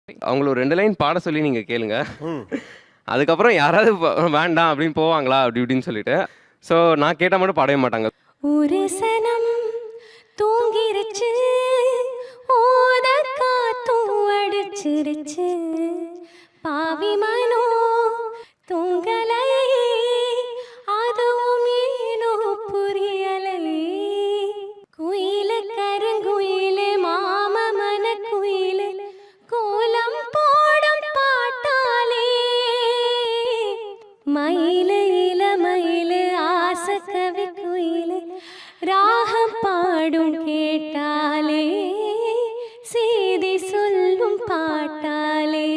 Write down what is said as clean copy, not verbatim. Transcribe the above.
அவங்கள ஒரு 2 லைன் பாட சொல்லி நீங்க கேளுங்க. ம். அதுக்கப்புறம் யாராவது வேண்டாம் அப்படின்னு போவாங்களா? அப்படி இப்படின்னு சொல்லிட்டு. ஸோ நான் கேட்டா மட்டும் பாடவே மாட்டாங்க. ஒரு சனம் தூங்கிருச்சு, ஓத காத்தும் அடிச்சிருச்சு, பாவி மனோ தூங்கலை, அதுவும் ஏனோ புரியலை. குயிலு கருங்குயிலு மாம மன குயிலு கோலம் போடும் பாட்டாலே, மயிலு இளமயிலு ஆசை கவி குயிலு ராகம் பாடும் கேட்டாலே, செய்தி சொல்லும் பாட்டாலே,